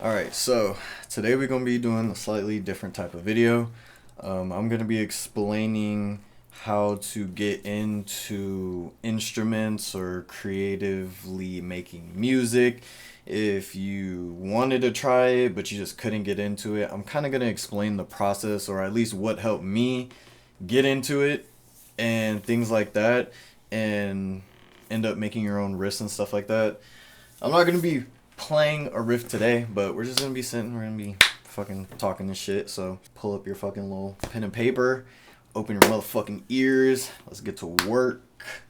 Alright, so today we're going to be doing a slightly different type of video. I'm going to be explaining how to get into instruments or creatively making music. If you wanted to try it but you just couldn't get into it, I'm kind of going to explain the process, or at least what helped me get into it and things like that, and end up making your own riffs and stuff like that. I'm not going to be playing a riff today, but we're just gonna be we're gonna be fucking talking this shit. So pull up your fucking little pen and paper, open your motherfucking ears, let's get to work.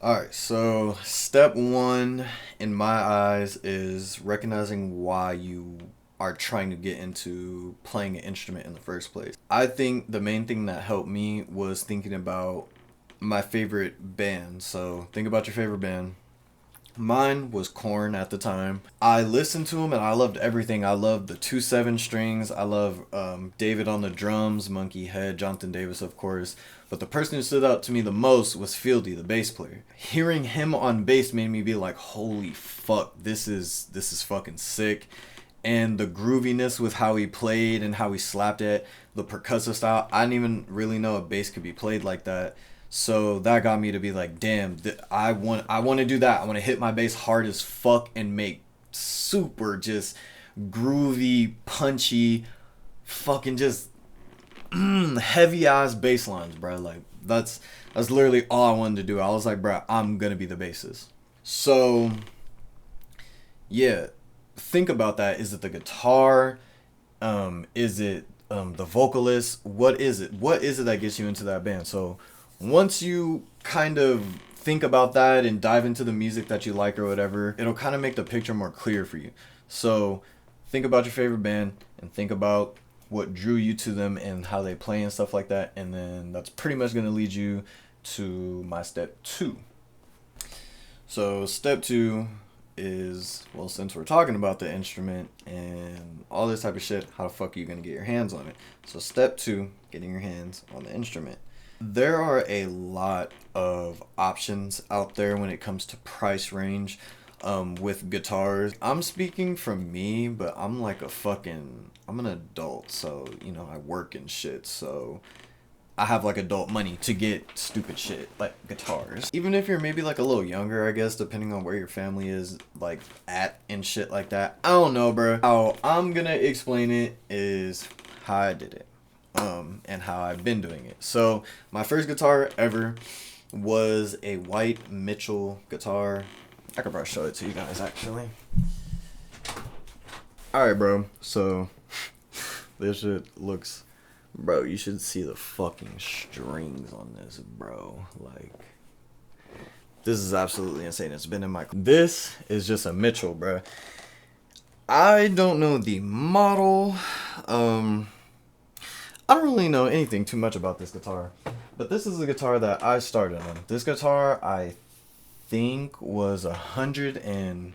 Alright, so step one in my eyes is recognizing why you are trying to get into playing an instrument in the first place. I think the main thing that helped me was thinking about my favorite band. So think about your favorite band. Mine was Korn at the time. I listened to them and I loved everything. I loved the 2/7 strings. I love David on the drums, Monkey Head, Jonathan Davis, of course. But the person who stood out to me the most was Fieldy, the bass player. Hearing him on bass made me be like, holy fuck, this is fucking sick. And the grooviness with how he played and how he slapped it, the percussive style. I didn't even really know a bass could be played like that. So that got me to be like, damn, I want to do that. I want to hit my bass hard as fuck and make super just groovy, punchy, fucking just heavy ass bass lines, bro. Like that's literally all I wanted to do. I was like, bro, I'm gonna be the bassist. So yeah, think about that. Is it the guitar? Is it the vocalist? What is it? What is it that gets you into that band? So once you kind of think about that and dive into the music that you like or whatever, it'll kind of make the picture more clear for you. So think about your favorite band and think about what drew you to them and how they play and stuff like that. And then that's pretty much going to lead you to my step two. So step two is, well, since we're talking about the instrument and all this type of shit, how the fuck are you going to get your hands on it? So step two, getting your hands on the instrument. There are a lot of options out there when it comes to price range with guitars. I'm speaking from me, but I'm like I'm an adult, so, you know, I work and shit, so I have like adult money to get stupid shit like guitars. Even if you're maybe like a little younger, I guess, depending on where your family is like at and shit like that. I don't know, bro. How I'm gonna explain it is how I did it. And how I've been doing it. So my first guitar ever was a white Mitchell guitar. I could probably show it to you guys actually. Alright, bro. So this shit looks, bro, you should see the fucking strings on this, bro. Like, this is absolutely insane. It's been in my... This is just a Mitchell, bro. I don't know the model. I don't really know anything too much about this guitar, but this is the guitar that I started on. This guitar, I think, was $120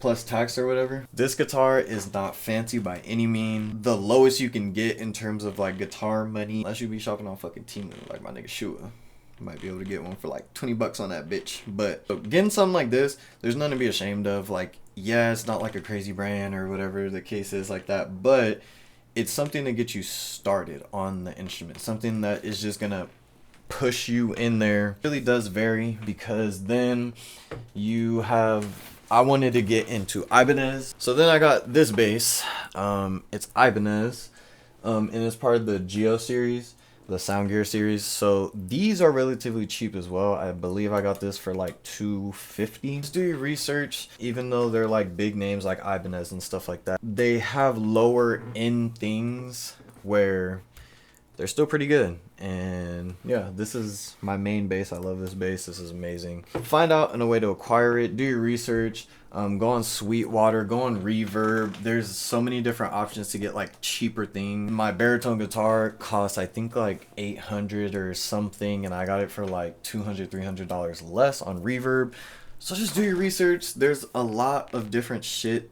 plus tax or whatever. This guitar is not fancy by any means. The lowest you can get in terms of like guitar money, unless you be shopping on fucking Temu, like my nigga Shua. Might be able to get one for like 20 bucks on that bitch. But getting something like this, there's nothing to be ashamed of. Like, yeah, it's not like a crazy brand or whatever the case is like that, but it's something to get you started on the instrument. Something that is just gonna push you in there. It really does vary, because then you have... I wanted to get into Ibanez. So then I got this bass. It's Ibanez. And it's part of the Geo series, the Sound Gear series. So these are relatively cheap as well. I believe I got this for like $250. Just do your research. Even though they're like big names like Ibanez and stuff like that, they have lower end things where they're still pretty good. And yeah, this is my main bass. I love this bass. This is amazing. Find out a way to acquire it. Do your research. Go on Sweetwater, go on Reverb. There's so many different options to get like cheaper things. My baritone guitar costs, I think, like $800 or something, and I got it for like $200-$300 less on Reverb. So just do your research. There's a lot of different shit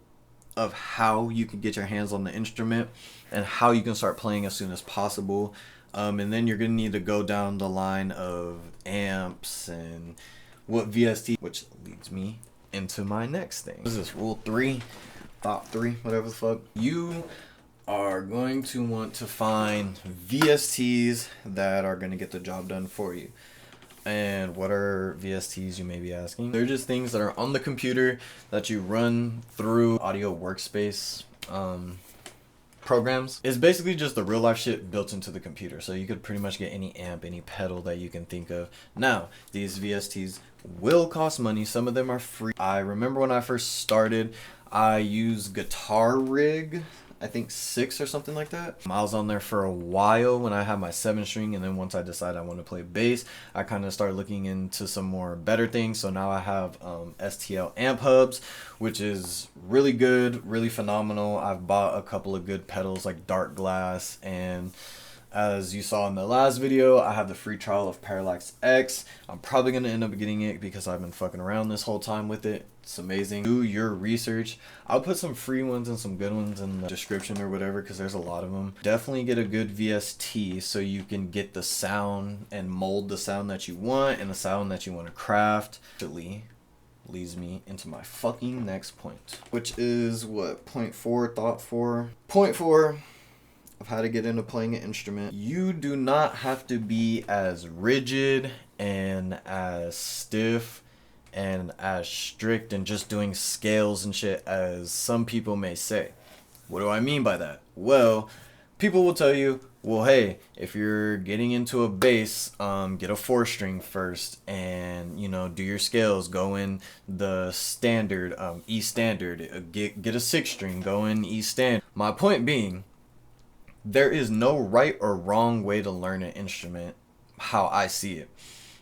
of how you can get your hands on the instrument and how you can start playing as soon as possible. And then you're gonna need to go down the line of amps and what VST, which leads me into my next thing. This is rule 3. top 3, whatever the fuck. You are going to want to find VSTs that are going to get the job done for you. And what are VSTs, you may be asking? They're just things that are on the computer that you run through audio workspace programs. It's basically just the real life shit built into the computer. So you could pretty much get any amp, any pedal that you can think of. Now, these VSTs will cost money. Some of them are free. I remember when I first started, I used Guitar Rig, I think 6 or something like that. I was on there for a while when I had my 7-string, and then once I decided I want to play bass, I kind of started looking into some more better things. So now I have STL amp hubs, which is really good, really phenomenal. I've bought a couple of good pedals like Dark Glass, and as you saw in the last video, I have the free trial of Parallax X. I'm probably going to end up getting it because I've been fucking around this whole time with it. It's amazing. Do your research. I'll put some free ones and some good ones in the description or whatever, because there's a lot of them. Definitely get a good VST so you can get the sound and mold the sound that you want and the sound that you want to craft. Actually leads me into my fucking next point, which is what? Point 4, thought 4. Point 4 of how to get into playing an instrument. You do not have to be as rigid and as stiff and as strict and just doing scales and shit as some people may say. What do I mean by that? Well, people will tell you, well, hey, if you're getting into a bass, get a 4-string first, and you know, do your scales. Go in the standard, E standard. Get a 6-string. Go in E standard. My point being, there is no right or wrong way to learn an instrument, how I see it.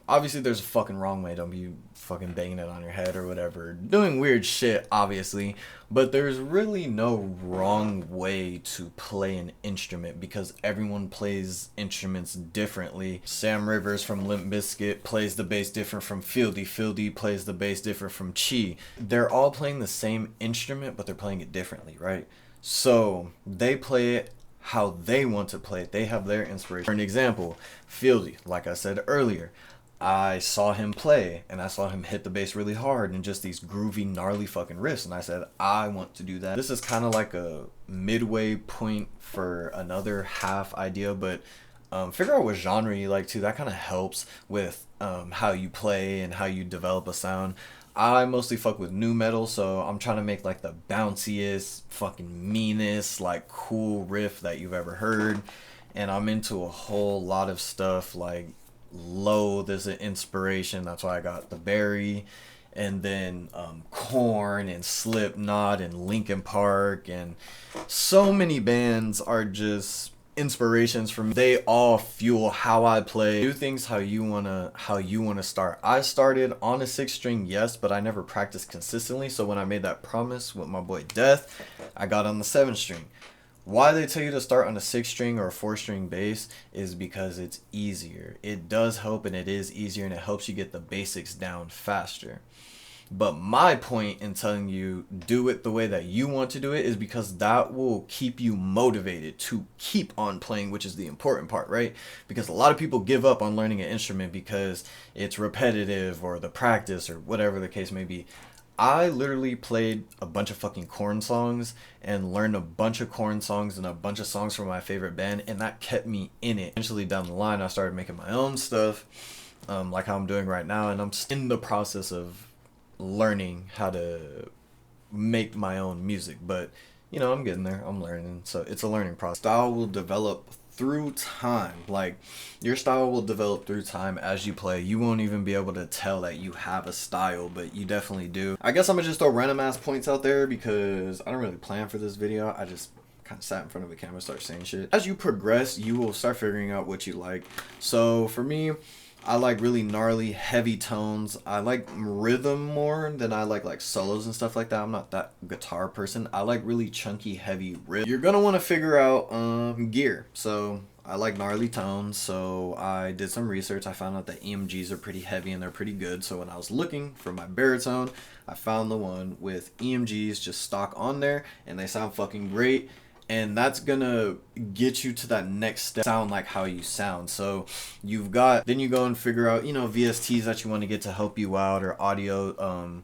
Obviously, there's a fucking wrong way. Don't be fucking banging it on your head or whatever. Doing weird shit, obviously. But there's really no wrong way to play an instrument because everyone plays instruments differently. Sam Rivers from Limp Bizkit plays the bass different from Fieldy. Fieldy plays the bass different from Chi. They're all playing the same instrument, but they're playing it differently, right? So they play it how they want to play it. They have their inspiration. For an example, Fieldy, like I said earlier, I saw him play and I saw him hit the bass really hard and just these groovy, gnarly fucking riffs, and I said, I want to do that. This is kind of like a midway point for another half idea, but figure out what genre you like too. That kind of helps with how you play and how you develop a sound. I mostly fuck with nu metal, so I'm trying to make like the bounciest, fucking meanest, like cool riff that you've ever heard. And I'm into a whole lot of stuff like Loathe is an inspiration. That's why I got the Barry. And then Korn and Slipknot and Linkin Park, and so many bands are just inspirations for me. They all fuel how I play. Do things how you wanna start. I started on a 6-string, yes, but I never practiced consistently. So when I made that promise with my boy Death, I got on the 7-string. Why they tell you to start on a 6-string or a 4-string bass is because it's easier. It does help, and it is easier, and it helps you get the basics down faster. But my point in telling you do it the way that you want to do it is because that will keep you motivated to keep on playing, which is the important part, right? Because a lot of people give up on learning an instrument because it's repetitive or the practice or whatever the case may be. I literally played a bunch of fucking Korn songs and learned a bunch of Korn songs and a bunch of songs from my favorite band, and that kept me in it. Eventually down the line, I started making my own stuff, like how I'm doing right now, and I'm in the process of learning how to make my own music. But you know, I'm getting there. I'm learning, so it's a learning process. Style will develop through time. Like, your style will develop through time as you play. You won't even be able to tell that you have a style, but you definitely do. I guess I'm gonna just throw random ass points out there because I don't really plan for this video. I just kind of sat in front of the camera and start saying shit. As you progress, you will start figuring out what you like. So for me, I like really gnarly, heavy tones. I like rhythm more than I like solos and stuff like that. I'm not that guitar person. I like really chunky, heavy riff. You're gonna want to figure out gear. So I like gnarly tones, so I did some research. I found out that EMGs are pretty heavy and they're pretty good. So when I was looking for my baritone, I found the one with EMGs just stock on there, and they sound fucking great. And that's gonna get you to that next step, sound like how you sound. So you've got, then you go and figure out, you know, VSTs that you want to get to help you out, or audio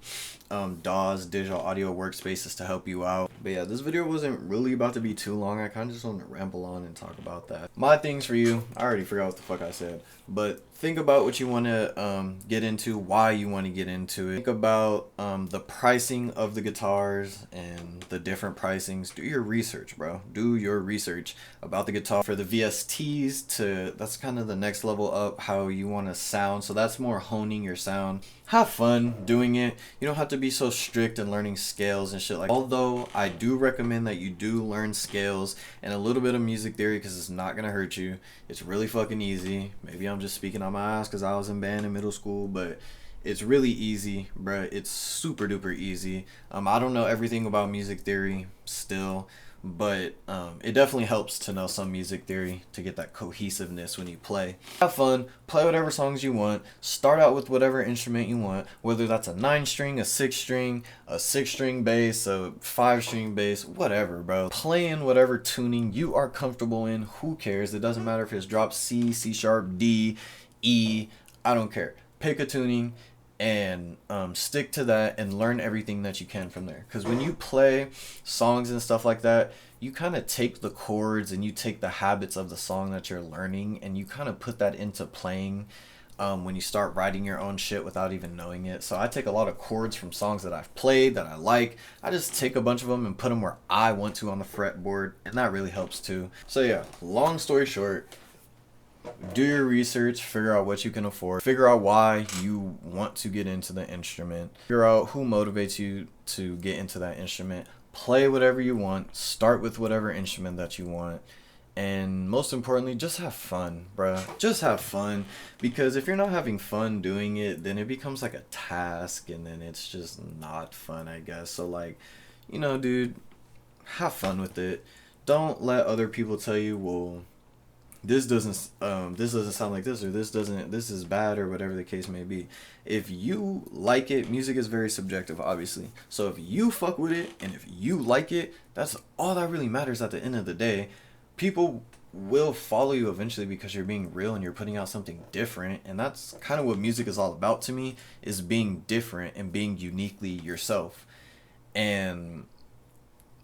DAWs, digital audio workspaces, to help you out. But yeah, this video wasn't really about to be too long. I kind of just want to ramble on and talk about that. My things for you, I already forgot what the fuck I said, but think about what you want to get into, why you want to get into it. Think about the pricing of the guitars and the different pricings. Do your research, bro. Do your research about the guitar. For the VSTs, that's kind of the next level up, how you want to sound. So that's more honing your sound. Have fun doing it. You don't have to be so strict in learning scales and shit like that. Although I do recommend that you do learn scales and a little bit of music theory, because it's not gonna hurt you. It's really fucking easy. Maybe I'm just speaking on my ass because I was in band in middle school, but it's really easy, bruh. It's super duper easy. I don't know everything about music theory still, but it definitely helps to know some music theory to get that cohesiveness when you play. Have fun, play whatever songs you want, start out with whatever instrument you want, whether that's a 9-string, a 6-string, a 6-string bass, a 5-string bass, whatever, bro. Play in whatever tuning you are comfortable in. Who cares? It doesn't matter if it's drop C, C sharp, D, E, I don't care. Pick a tuning and stick to that and learn everything that you can from there. Because when you play songs and stuff like that, you kind of take the chords and you take the habits of the song that you're learning and you kind of put that into playing when you start writing your own shit without even knowing it. So I take a lot of chords from songs that I've played that I like. I just take a bunch of them and put them where I want to on the fretboard, and that really helps too. So yeah, long story short, do your research, figure out what you can afford, figure out why you want to get into the instrument, figure out who motivates you to get into that instrument, play whatever you want, start with whatever instrument that you want, and most importantly, just have fun, bruh. Just have fun, because if you're not having fun doing it, then it becomes like a task, and then it's just not fun, I guess. So like, you know, dude, have fun with it. Don't let other people tell you, well, this doesn't sound like this, or this is bad, or whatever the case may be. If you like it, music is very subjective, obviously. So if you fuck with it and if you like it, that's all that really matters at the end of the day. People will follow you eventually because you're being real and you're putting out something different, and that's kind of what music is all about to me, is being different and being uniquely yourself. And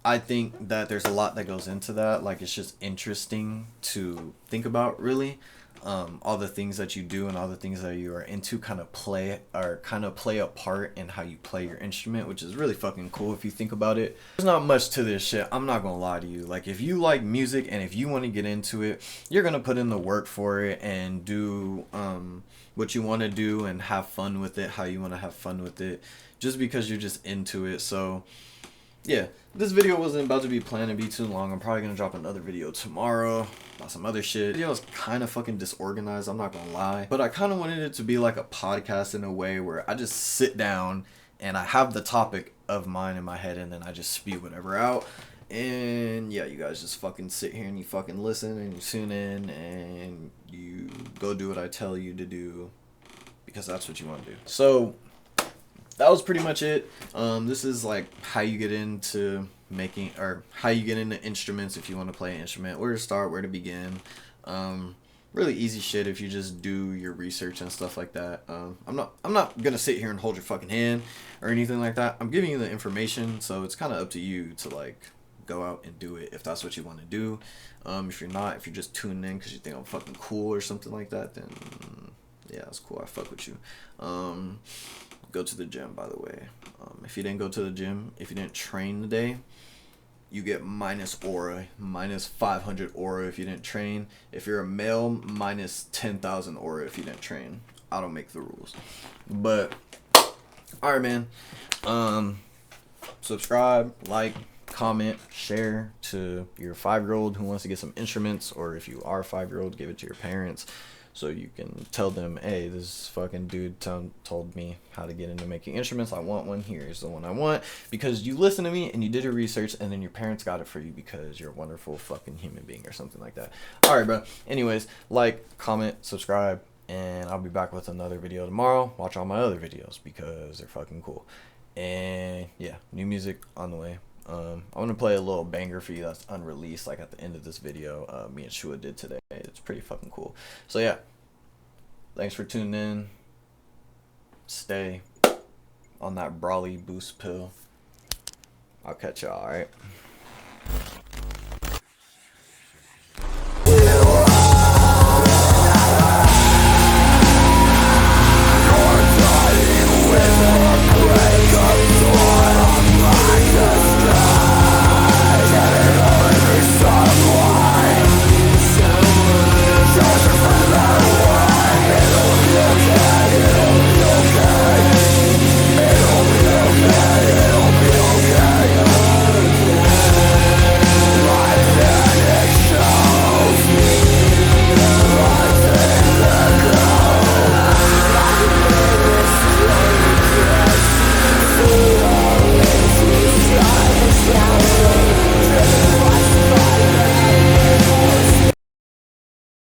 I think that there's a lot that goes into that. Like, it's just interesting to think about, really. All the things that you do and all the things that you are into kind of play a part in how you play your instrument, which is really fucking cool if you think about it. There's not much to this shit, I'm not gonna lie to you. Like, if you like music and if you want to get into it, you're gonna put in the work for it and do what you want to do and have fun with it, how you want to have fun with it, just because you're just into it. So yeah, this video wasn't about to be planned to be too long. I'm probably gonna drop another video tomorrow about some other shit. The video is kind of fucking disorganized, I'm not gonna lie, but I kind of wanted it to be like a podcast in a way where I just sit down and I have the topic of mine in my head and then I just spew whatever out. And yeah, you guys just fucking sit here and you fucking listen and you tune in and you go do what I tell you to do, because that's what you want to do. So that was pretty much it. This is like how you get into making, or how you get into instruments if you want to play an instrument, where to start, where to begin. Really easy shit if you just do your research and stuff like that. I'm not gonna sit here and hold your fucking hand or anything like that. I'm giving you the information, so it's kind of up to you to like go out and do it if that's what you want to do. If you're not, if you're just tuning in because you think I'm fucking cool or something like that, then yeah, it's cool. I fuck with you. Go to the gym, by the way. If you didn't go to the gym, if you didn't train today, you get minus aura, minus 500 aura if you didn't train. If you're a male, minus 10,000 aura if you didn't train. I don't make the rules. But, alright, man. Subscribe, like, comment, share to your 5-year-old who wants to get some instruments, or if you are a 5-year-old, give it to your parents. So you can tell them, hey, this fucking dude told me how to get into making instruments. I want one. Here's the one I want. Because you listened to me and you did your research, and then your parents got it for you because you're a wonderful fucking human being or something like that. All right, bro. Anyways, like, comment, subscribe, and I'll be back with another video tomorrow. Watch all my other videos because they're fucking cool. And yeah, new music on the way. I'm going to play a little banger for you that's unreleased, like at the end of this video. Me and Shua did today. It's pretty fucking cool. So yeah, thanks for tuning in. Stay on that Brawly boost pill. I'll catch y'all, alright?